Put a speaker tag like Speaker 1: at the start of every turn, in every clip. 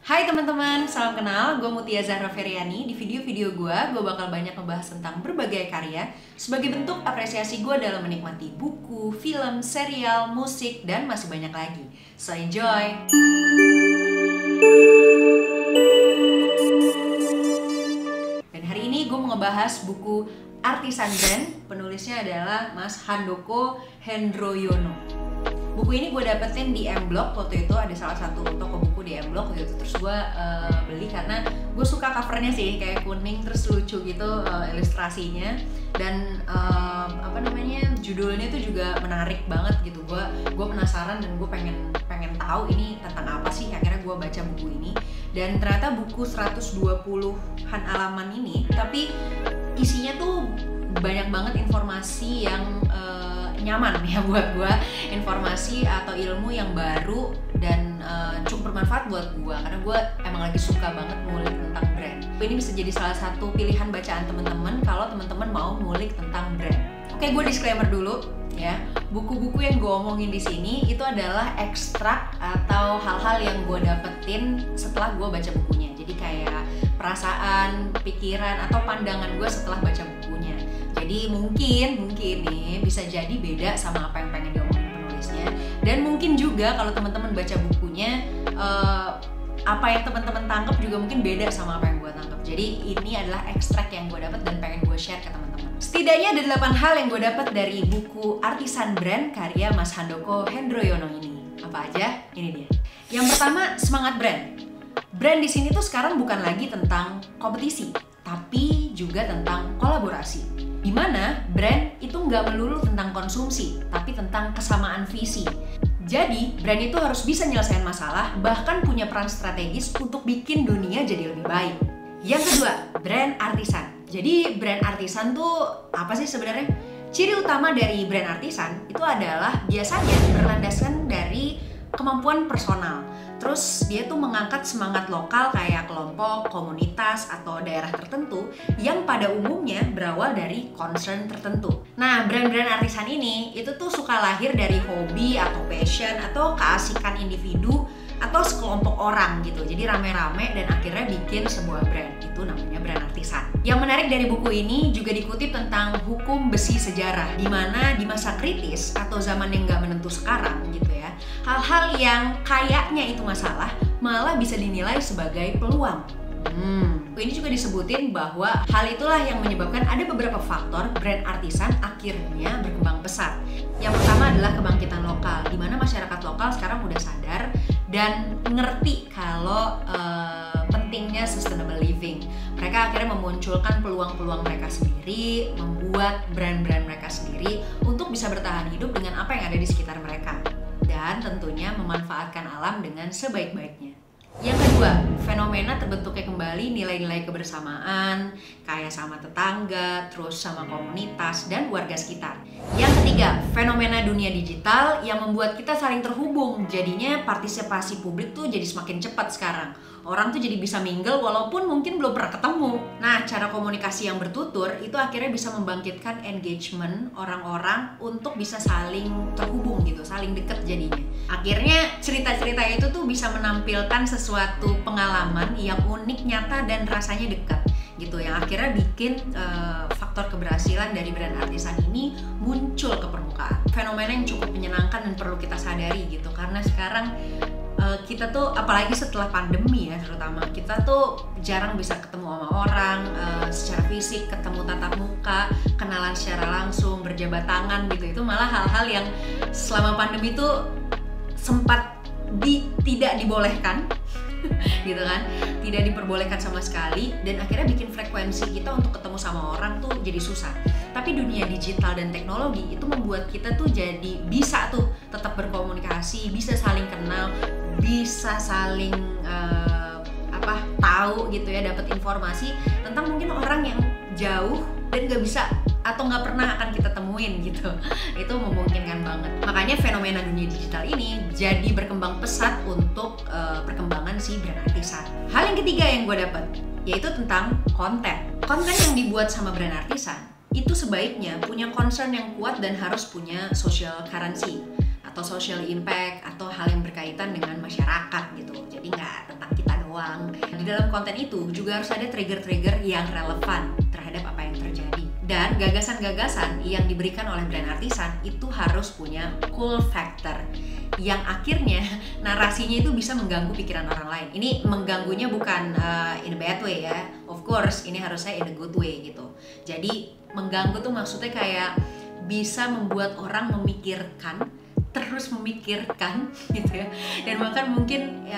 Speaker 1: Hai teman-teman, salam kenal. Gue Mutia Zahra Feryani. Di video-video gue bakal banyak ngebahas tentang berbagai karya sebagai bentuk apresiasi gue dalam menikmati buku, film, serial, musik, dan masih banyak lagi. So enjoy! Dan hari ini gue mau ngebahas buku Artisan Brand. Penulisnya adalah Mas Handoko Hendroyono. Buku ini gue dapetin di M-Block waktu itu, ada salah satu toko buku di M-Block gitu. Terus gue beli karena gue suka covernya sih, kayak kuning terus lucu gitu ilustrasinya. Dan judulnya tuh juga menarik banget gitu. Gue penasaran dan gue pengen tahu ini tentang apa sih. Akhirnya gue baca buku ini dan ternyata buku 120-an halaman ini, tapi isinya tuh banyak banget informasi yang nyaman ya buat gue, informasi atau ilmu yang baru dan cukup bermanfaat buat gue karena gue emang lagi suka banget ngulik tentang brand. Ini bisa jadi salah satu pilihan bacaan teman-teman kalau teman-teman mau ngulik tentang brand. Oke, gue disclaimer dulu ya. Buku-buku yang gue omongin di sini itu adalah ekstrak atau hal-hal yang gue dapetin setelah gue baca bukunya. Jadi kayak perasaan, pikiran atau pandangan gue setelah baca bukunya. Jadi mungkin nih bisa jadi beda sama apa yang pengen diomongin penulisnya. Dan mungkin juga kalau teman-teman baca bukunya, apa yang teman-teman tangkap juga mungkin beda sama apa yang gue tangkap. Jadi ini adalah ekstrak yang gue dapat dan pengen gue share ke teman-teman. Setidaknya ada 8 hal yang gue dapat dari buku Artisan Brand karya Mas Handoko Hendroyono ini. Apa aja? Ini dia. Yang pertama, semangat brand. Brand di sini tuh sekarang bukan lagi tentang kompetisi, tapi juga tentang kolaborasi. Dimana brand itu nggak melulu tentang konsumsi, tapi tentang kesamaan visi. Jadi, brand itu harus bisa nyelesain masalah, bahkan punya peran strategis untuk bikin dunia jadi lebih baik. Yang kedua, brand artisan. Jadi, brand artisan tuh apa sih sebenarnya? Ciri utama dari brand artisan itu adalah biasanya berlandaskan dari kemampuan personal. Terus dia tuh mengangkat semangat lokal kayak kelompok, komunitas, atau daerah tertentu yang pada umumnya berawal dari concern tertentu. Nah, brand-brand artisan ini itu tuh suka lahir dari hobi atau passion atau keasikan individu atau sekelompok orang gitu. Jadi rame-rame dan akhirnya bikin sebuah brand. Itu namanya brand artisan. Yang menarik dari buku ini juga dikutip tentang hukum besi sejarah, di mana di masa kritis atau zaman yang nggak menentu sekarang gitu ya, hal-hal yang kayaknya itu masalah malah bisa dinilai sebagai peluang. Ini juga disebutin bahwa hal itulah yang menyebabkan ada beberapa faktor brand artisan akhirnya berkembang pesat. Yang pertama adalah kebangkitan lokal, di mana masyarakat lokal sekarang udah sadar dan ngerti kalau pentingnya sustainable living. Mereka akhirnya memunculkan peluang-peluang mereka sendiri, membuat brand-brand mereka sendiri untuk bisa bertahan hidup dengan apa yang ada di sekitar mereka. Dan tentunya memanfaatkan alam dengan sebaik-baiknya. Yang kedua, fenomena terbentuknya kembali nilai-nilai kebersamaan, kayak sama tetangga, terus sama komunitas, dan warga sekitar. Yang ketiga, fenomena dunia digital yang membuat kita saling terhubung. Jadinya partisipasi publik tuh jadi semakin cepat sekarang. Orang tuh jadi bisa mingle walaupun mungkin belum pernah ketemu. Nah, cara komunikasi yang bertutur itu akhirnya bisa membangkitkan engagement orang-orang untuk bisa saling terhubung gitu, saling deket jadinya. Akhirnya cerita-cerita itu tuh bisa menampilkan sesuatu pengalaman yang unik, nyata, dan rasanya dekat gitu, yang akhirnya bikin faktor keberhasilan dari brand artisan ini muncul ke permukaan. Fenomena yang cukup menyenangkan dan perlu kita sadari gitu, karena sekarang kita tuh apalagi setelah pandemi ya, terutama kita tuh jarang bisa ketemu sama orang secara fisik, ketemu tatap muka, kenalan secara langsung, berjabat tangan gitu. Itu malah hal-hal yang selama pandemi tuh sempat tidak dibolehkan gitu kan, tidak diperbolehkan sama sekali, dan akhirnya bikin frekuensi kita untuk ketemu sama orang tuh jadi susah. Tapi dunia digital dan teknologi itu membuat kita tuh jadi bisa tuh tetap berkomunikasi, bisa saling kenal, bisa saling tahu gitu ya, dapat informasi tentang mungkin orang yang jauh dan gak bisa atau nggak pernah akan kita temuin gitu. Itu memungkinkan banget. Makanya fenomena dunia digital ini jadi berkembang pesat untuk perkembangan si brand artisan. Hal yang ketiga yang gue dapat yaitu tentang konten. Konten yang dibuat sama brand artisan itu sebaiknya punya concern yang kuat dan harus punya social currency atau social impact atau hal yang berkaitan dengan masyarakat gitu. Jadi nggak tentang kita doang uang. Di dalam konten itu juga harus ada trigger-trigger yang relevan terhadap apa yang terjadi. Dan gagasan-gagasan yang diberikan oleh brand artisan itu harus punya cool factor yang akhirnya narasinya itu bisa mengganggu pikiran orang lain. Ini mengganggunya bukan in a bad way ya, of course ini harusnya in a good way gitu. Jadi mengganggu tuh maksudnya kayak bisa membuat orang terus memikirkan gitu ya, dan bahkan mungkin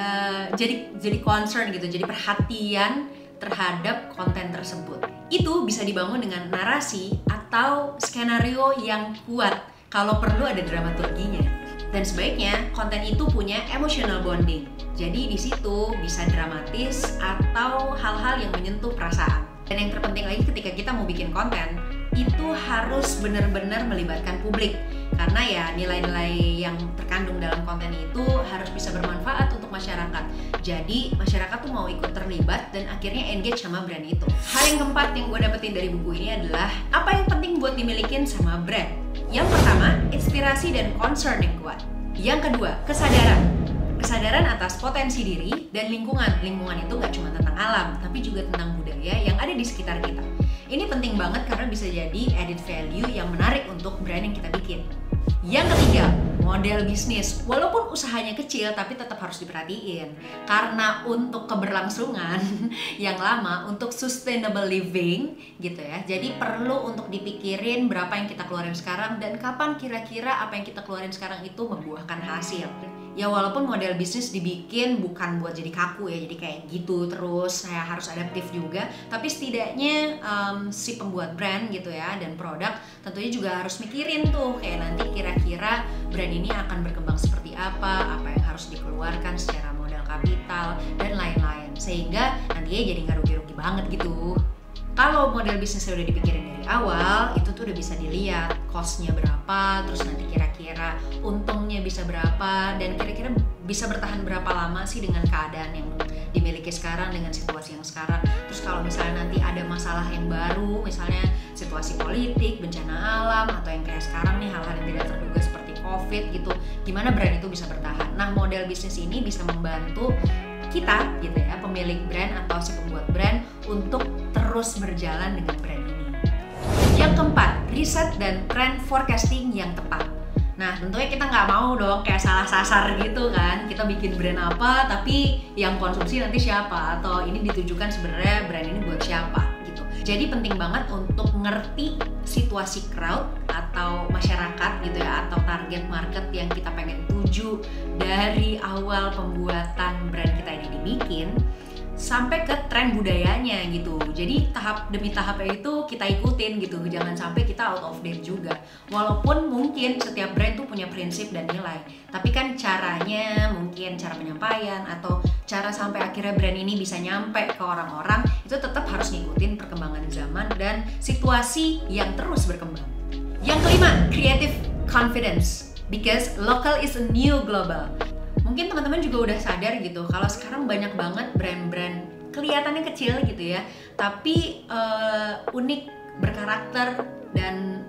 Speaker 1: jadi concern gitu, jadi perhatian terhadap konten tersebut. Itu bisa dibangun dengan narasi atau skenario yang kuat, kalau perlu ada dramaturginya. Dan sebaiknya konten itu punya emotional bonding, jadi di situ bisa dramatis atau hal-hal yang menyentuh perasaan. Dan yang terpenting lagi ketika kita mau bikin konten, itu harus benar-benar melibatkan publik, karena ya nilai-nilai yang terkandung dalam konten itu harus bisa bermanfaat untuk masyarakat. Jadi masyarakat tuh mau ikut terlibat dan akhirnya engage sama brand itu. Hal yang keempat yang gue dapetin dari buku ini adalah apa yang penting buat dimilikin sama brand. Yang pertama, inspirasi dan concern yang kuat. Yang kedua, kesadaran atas potensi diri dan lingkungan. Lingkungan itu gak cuma tentang alam, tapi juga tentang budaya yang ada di sekitar kita. Ini penting banget karena bisa jadi added value yang menarik untuk brand yang kita bikin. Yang ketiga, model bisnis. Walaupun usahanya kecil tapi tetap harus diperhatiin. Karena untuk keberlangsungan yang lama, untuk sustainable living gitu ya. Jadi perlu untuk dipikirin berapa yang kita keluarin sekarang dan kapan kira-kira apa yang kita keluarin sekarang itu membuahkan hasil. Ya walaupun model bisnis dibikin bukan buat jadi kaku ya, jadi kayak gitu terus saya harus adaptif juga, tapi setidaknya si pembuat brand gitu ya dan produk tentunya juga harus mikirin tuh kayak nanti kira-kira brand ini akan berkembang seperti apa yang harus dikeluarkan secara modal kapital dan lain-lain, sehingga nantinya jadi nggak rugi-rugi banget gitu. Kalau model bisnisnya udah dipikirin dari awal, itu tuh udah bisa dilihat cost-nya berapa, terus nanti kira-kira untungnya bisa berapa, dan kira-kira bisa bertahan berapa lama sih dengan keadaan yang dimiliki sekarang, dengan situasi yang sekarang. Terus kalau misalnya nanti ada masalah yang baru, misalnya situasi politik, bencana alam, atau yang kayak sekarang nih hal-hal yang tidak terduga seperti COVID gitu, gimana brand itu bisa bertahan. Nah, model bisnis ini bisa membantu kita gitu ya, pemilik brand atau si pembuat brand untuk terus berjalan dengan brand ini. Yang keempat, riset dan trend forecasting yang tepat. Nah tentunya kita nggak mau dong kayak salah sasar gitu kan, kita bikin brand apa tapi yang konsumsi nanti siapa, atau ini ditujukan sebenarnya brand ini buat siapa gitu. Jadi penting banget untuk ngerti situasi crowd atau masyarakat gitu ya, atau target market yang kita pengen tuju dari awal pembuatan brand kita ini dibikin sampai ke tren budayanya gitu. Jadi tahap demi tahap itu kita ikutin gitu, jangan sampai kita out of date juga. Walaupun mungkin setiap brand tuh punya prinsip dan nilai, tapi kan caranya, mungkin cara penyampaian atau cara sampai akhirnya brand ini bisa nyampe ke orang-orang itu tetap harus ngikutin perkembangan zaman dan situasi yang terus berkembang. Yang kelima, creative confidence, because local is a new global. Mungkin teman-teman juga udah sadar gitu kalau sekarang banyak banget brand-brand kelihatannya kecil gitu ya, tapi unik, berkarakter, dan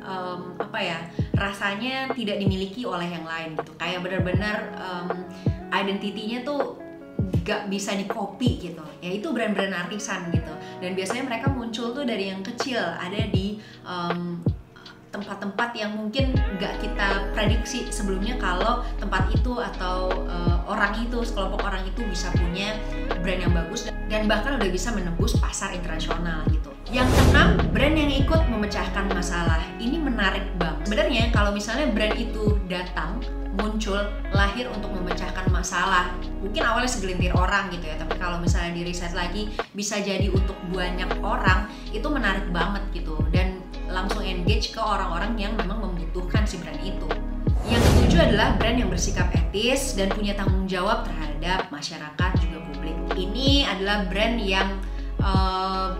Speaker 1: rasanya tidak dimiliki oleh yang lain gitu. Kayak benar-benar identity-nya tuh gak bisa di-copy gitu. Ya itu brand-brand artisan gitu. Dan biasanya mereka muncul tuh dari yang kecil, ada di tempat-tempat yang mungkin nggak kita prediksi sebelumnya kalau tempat itu atau orang itu, sekelompok orang itu bisa punya brand yang bagus dan bahkan udah bisa menembus pasar internasional gitu. Yang keenam, brand yang ikut memecahkan masalah. Ini menarik banget. Sebenarnya kalau misalnya brand itu datang, muncul, lahir untuk memecahkan masalah, mungkin awalnya segelintir orang gitu ya, tapi kalau misalnya di riset lagi bisa jadi untuk banyak orang, itu menarik banget gitu dan langsung engage ke orang-orang yang memang membutuhkan si brand itu. Yang ketujuh adalah brand yang bersikap etis dan punya tanggung jawab terhadap masyarakat juga publik. Ini adalah brand yang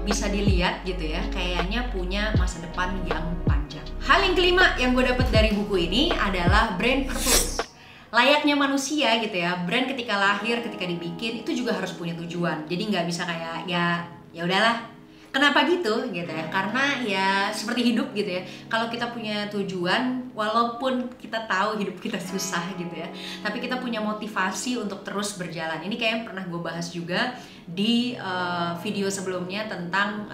Speaker 1: bisa dilihat gitu ya, kayaknya punya masa depan yang panjang. Hal yang kelima yang gue dapet dari buku ini adalah brand purpose. Layaknya manusia gitu ya, brand ketika lahir, ketika dibikin itu juga harus punya tujuan. Jadi nggak bisa kayak ya udahlah, Kenapa gitu ya? Karena ya seperti hidup gitu ya. Kalau kita punya tujuan, walaupun kita tahu hidup kita susah gitu ya, tapi kita punya motivasi untuk terus berjalan. Ini kayaknya pernah gue bahas juga di video sebelumnya tentang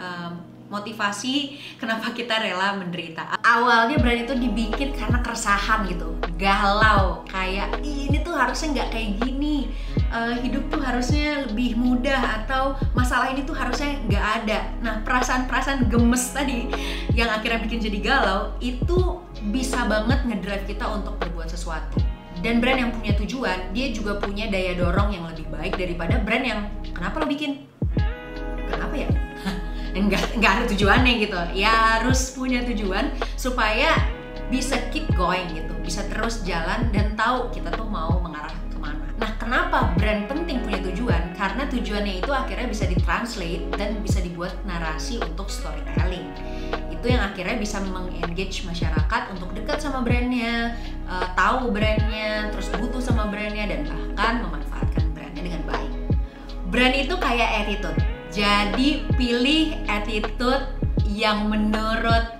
Speaker 1: motivasi kenapa kita rela menderita. Awalnya brand itu dibikin karena keresahan gitu, galau, kayak ini tuh harusnya nggak kayak gini, hidup tuh harusnya lebih mudah, atau masalah ini tuh harusnya nggak ada. Nah, perasaan-perasaan gemes tadi yang akhirnya bikin jadi galau itu bisa banget ngedrive kita untuk berbuat sesuatu. Dan brand yang punya tujuan, dia juga punya daya dorong yang lebih baik daripada brand yang kenapa lo bikin? Kenapa ya? Nggak ada tujuannya gitu. Ya harus punya tujuan supaya bisa keep going gitu, bisa terus jalan dan tahu kita tuh mau mengarah kemana. Nah, kenapa brand penting punya tujuan? Karena tujuannya itu akhirnya bisa ditranslate dan bisa dibuat narasi untuk storytelling. Itu yang akhirnya bisa mengengage masyarakat untuk dekat sama brandnya, tahu brandnya, terus butuh sama brandnya, dan bahkan memanfaatkan brandnya dengan baik. Brand itu kayak attitude. Jadi pilih attitude yang menurut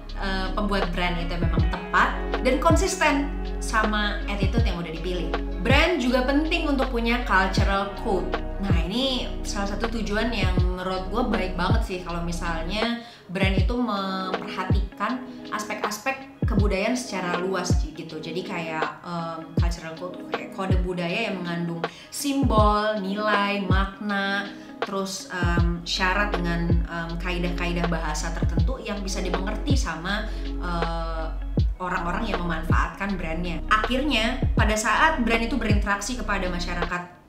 Speaker 1: pembuat brand itu memang tepat dan konsisten sama attitude yang udah dipilih. Brand juga penting untuk punya cultural code. Nah, ini salah satu tujuan yang menurut gue baik banget sih kalau misalnya brand itu memperhatikan aspek-aspek kebudayaan secara luas gitu. Jadi kayak cultural code, kayak kode budaya yang mengandung simbol, nilai, makna, terus syarat dengan kaidah-kaidah bahasa tertentu yang bisa dimengerti sama orang-orang yang memanfaatkan brandnya. Akhirnya pada saat brand itu berinteraksi kepada masyarakat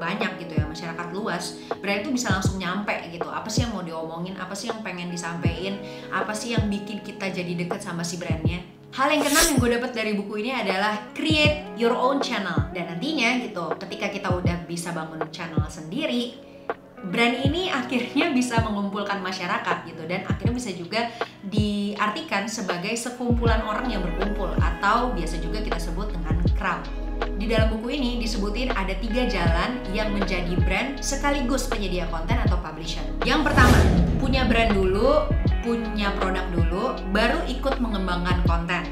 Speaker 1: banyak gitu ya, masyarakat luas, brand itu bisa langsung nyampe gitu. Apa sih yang mau diomongin, apa sih yang pengen disampaikan, apa sih yang bikin kita jadi deket sama si brandnya. Hal yang keenam yang gue dapat dari buku ini adalah create your own channel. Dan nantinya gitu, ketika kita udah bisa bangun channel sendiri, brand ini akhirnya bisa mengumpulkan masyarakat gitu, dan akhirnya bisa juga diartikan sebagai sekumpulan orang yang berkumpul, atau biasa juga kita sebut dengan crowd. Di dalam buku ini disebutin ada 3 jalan yang menjadi brand sekaligus penyedia konten atau publisher. Yang pertama, punya brand dulu, punya produk dulu, baru ikut mengembangkan konten.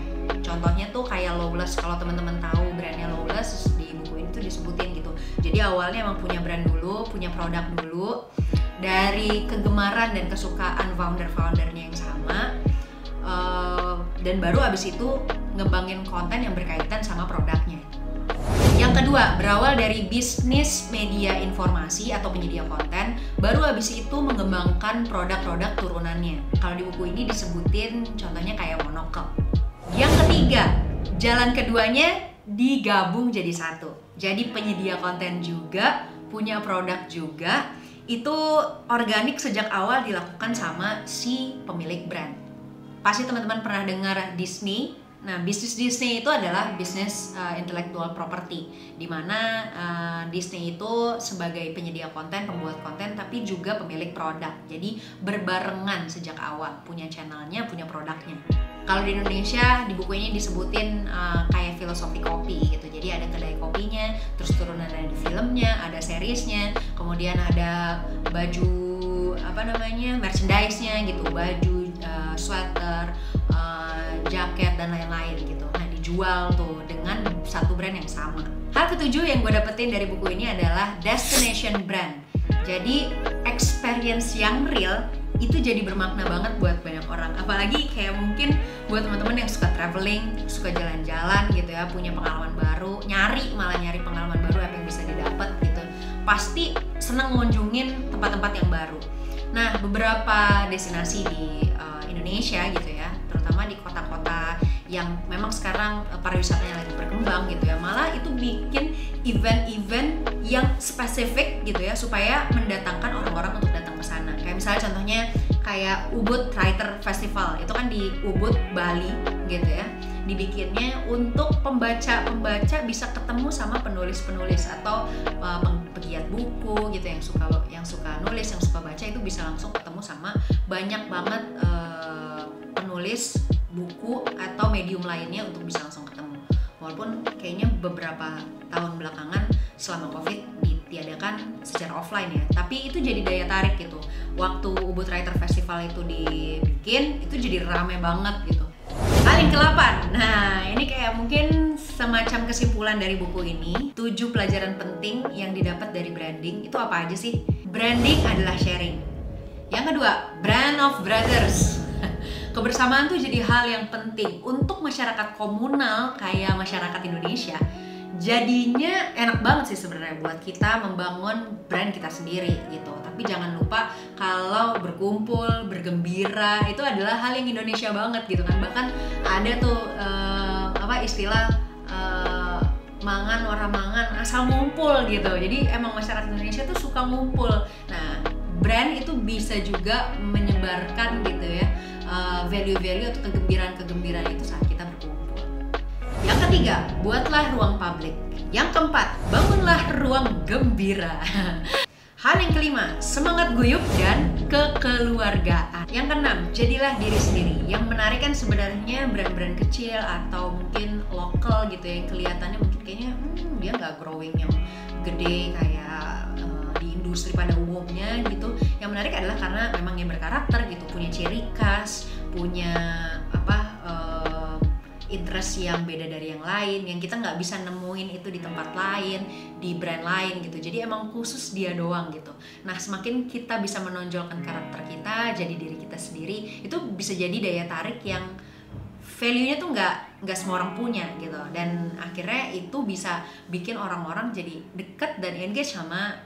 Speaker 1: Contohnya tuh kayak Lawless, kalau teman-teman tahu brandnya Lawless, di buku ini tuh disebutin gitu. Jadi awalnya emang punya brand dulu, punya produk dulu, dari kegemaran dan kesukaan founder-foundernya yang sama, dan baru abis itu ngembangin konten yang berkaitan sama produknya. Yang kedua, berawal dari bisnis media informasi atau penyedia konten, baru abis itu mengembangkan produk-produk turunannya. Kalau di buku ini disebutin contohnya kayak Monocle. Yang ketiga, jalan keduanya digabung jadi satu. Jadi penyedia konten juga, punya produk juga, itu organik sejak awal dilakukan sama si pemilik brand. Pasti teman-teman pernah dengar Disney. Nah, bisnis Disney itu adalah bisnis intellectual property, di mana Disney itu sebagai penyedia konten, pembuat konten, tapi juga pemilik produk. Jadi berbarengan sejak awal, punya channelnya, punya produknya. Kalau di Indonesia, di buku ini disebutin kayak filosofi kopi gitu. Jadi ada kedai kopinya, terus turunan ada filmnya, ada seriesnya, kemudian ada baju merchandise-nya gitu, baju, sweater, jaket dan lain-lain gitu. Nah, dijual tuh dengan satu brand yang sama. Hal ketujuh yang gue dapetin dari buku ini adalah destination brand. Jadi experience yang real itu jadi bermakna banget buat banyak orang. Apalagi kayak mungkin buat teman-teman yang suka traveling, suka jalan-jalan gitu ya, punya pengalaman baru, nyari pengalaman baru apa yang bisa didapat gitu. Pasti senang ngunjungin tempat-tempat yang baru. Nah, beberapa destinasi di Indonesia gitu ya, terutama di kota-kota yang memang sekarang pariwisatanya lagi berkembang gitu ya, malah itu bikin event-event yang spesifik gitu ya, supaya mendatangkan orang-orang untuk datang ke sana. Kayak misalnya contohnya kayak Ubud Writer Festival, itu kan di Ubud, Bali gitu ya, dibikinnya untuk pembaca-pembaca bisa ketemu sama penulis-penulis atau pegiat buku gitu yang suka nulis, yang suka baca, itu bisa langsung ketemu sama banyak banget penulis buku atau medium lainnya untuk bisa langsung ketemu. Walaupun kayaknya beberapa tahun belakangan selama COVID diadakan secara offline ya, tapi itu jadi daya tarik gitu. Waktu Ubud Writer Festival itu dibikin, itu jadi rame banget gitu. Hal yang ke-8, nah ini kayak mungkin semacam kesimpulan dari buku ini. 7 pelajaran penting yang didapat dari branding. Itu apa aja sih? Branding adalah sharing. Yang kedua, brand of brothers. Kebersamaan tuh jadi hal yang penting untuk masyarakat komunal kayak masyarakat Indonesia. Jadinya enak banget sih sebenarnya buat kita membangun brand kita sendiri gitu. Tapi jangan lupa kalau berkumpul, bergembira itu adalah hal yang Indonesia banget gitu kan. Bahkan ada tuh istilah mangan orang mangan asal ngumpul gitu. Jadi emang masyarakat Indonesia tuh suka ngumpul. Nah, brand itu bisa juga menyebarkan gitu ya value-value atau kegembiraan itu saat kita berkumpul. Yang ketiga, buatlah ruang publik. Yang keempat, bangunlah ruang gembira. Hal yang kelima, semangat guyup dan kekeluargaan. Yang keenam, jadilah diri sendiri. Yang menarik kan sebenarnya brand-brand kecil atau mungkin lokal gitu ya, yang kelihatannya mungkin kayaknya dia nggak growing yang gede kayak di industri pada umumnya gitu. Yang menarik adalah karena memang yang berkarakter gitu, punya ciri khas, punya interest yang beda dari yang lain, yang kita nggak bisa nemuin itu di tempat lain, di brand lain gitu. Jadi emang khusus dia doang gitu. Nah, semakin kita bisa menonjolkan karakter kita, jadi diri kita sendiri, itu bisa jadi daya tarik yang value-nya tuh nggak semua orang punya gitu. Dan akhirnya itu bisa bikin orang-orang jadi deket dan engage sama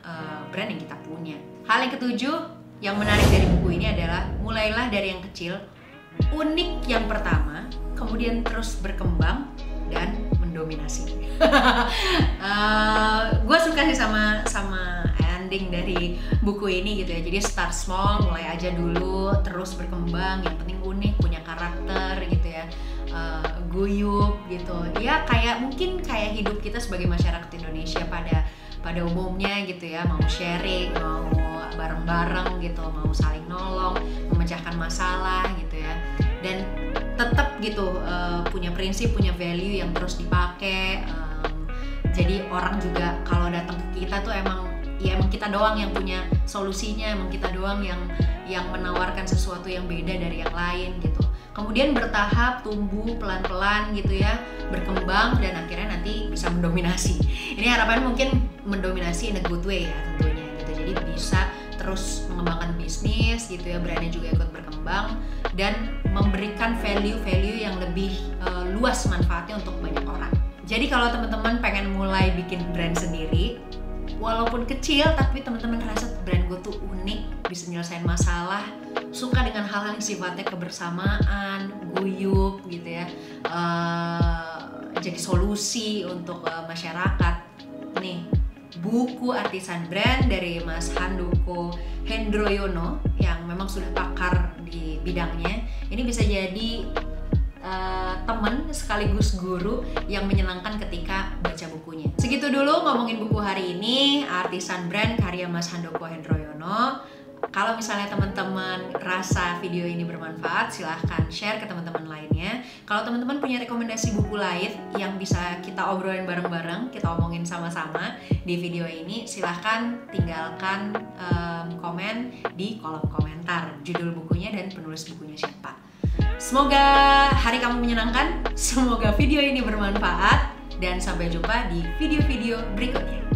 Speaker 1: brand yang kita punya. Hal yang ketujuh yang menarik dari buku ini adalah mulailah dari yang kecil, unik yang pertama, kemudian terus berkembang dan mendominasi. Gue suka sih sama ending dari buku ini gitu ya. Jadi start small, mulai aja dulu, terus berkembang. Yang penting unik, punya karakter gitu ya, guyup gitu. Ya mungkin kayak hidup kita sebagai masyarakat Indonesia pada umumnya gitu ya, mau sharing, mau bareng-bareng gitu, mau saling nolong, memecahkan masalah gitu ya. Dan tetap gitu punya prinsip, punya value yang terus dipakai. Jadi orang juga kalau datang ke kita tuh emang kita doang yang punya solusinya, emang kita doang yang menawarkan sesuatu yang beda dari yang lain gitu. Kemudian bertahap, tumbuh pelan-pelan gitu ya, berkembang dan akhirnya nanti bisa mendominasi. Ini harapan mungkin mendominasi in a good way ya tentunya gitu. Jadi bisa terus mengembangkan bisnis gitu ya, brandnya juga ikut berkembang dan memberikan value-value yang lebih luas manfaatnya untuk banyak orang. Jadi kalau teman-teman pengen mulai bikin brand sendiri, walaupun kecil tapi teman-teman ngerasa brand gue tuh unik, bisa nyelesain masalah, suka dengan hal-hal yang sifatnya kebersamaan, guyup gitu ya, jadi solusi untuk masyarakat. Nih, buku Artisan Brand dari Mas Handoko Hendroyono yang memang sudah pakar di bidangnya, ini bisa jadi teman sekaligus guru yang menyenangkan ketika baca bukunya. Segitu dulu ngomongin buku hari ini, Artisan Brand karya Mas Handoko Hendroyono. Kalau misalnya teman-teman rasa video ini bermanfaat, silahkan share ke teman-teman lainnya. Kalau teman-teman punya rekomendasi buku lain yang bisa kita obrolin bareng-bareng, kita omongin sama-sama di video ini, silahkan tinggalkan komen di kolom komentar judul bukunya dan penulis bukunya siapa. Semoga hari kamu menyenangkan, semoga video ini bermanfaat, dan sampai jumpa di video-video berikutnya.